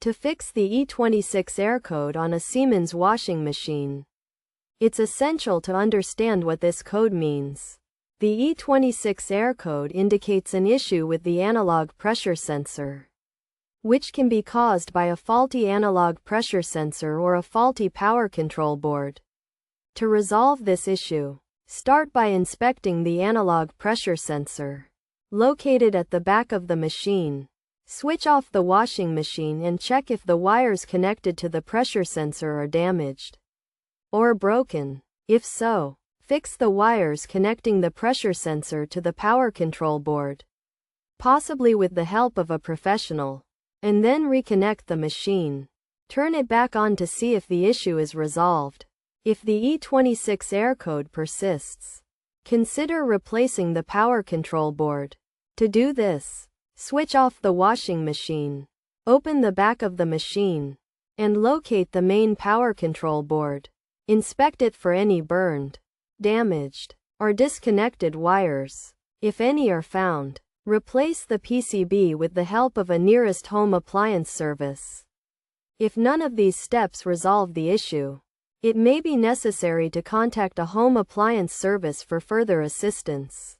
To fix the E26 error code on a Siemens washing machine, it's essential to understand what this code means. The E26 error code indicates an issue with the analog pressure sensor, which can be caused by a faulty analog pressure sensor or a faulty power control board. To resolve this issue, start by inspecting the analog pressure sensor located at the back of the machine. Switch off the washing machine and check if the wires connected to the pressure sensor are damaged or broken. If so, fix the wires connecting the pressure sensor to the power control board, possibly with the help of a professional, and then reconnect the machine. Turn it back on to see if the issue is resolved. If the E26 error code persists, consider replacing the power control board. To do this, switch off the washing machine, open the back of the machine, and locate the main power control board. Inspect it for any burned, damaged, or disconnected wires. If any are found, replace the PCB with the help of a nearest home appliance service. If none of these steps resolve the issue, it may be necessary to contact a home appliance service for further assistance.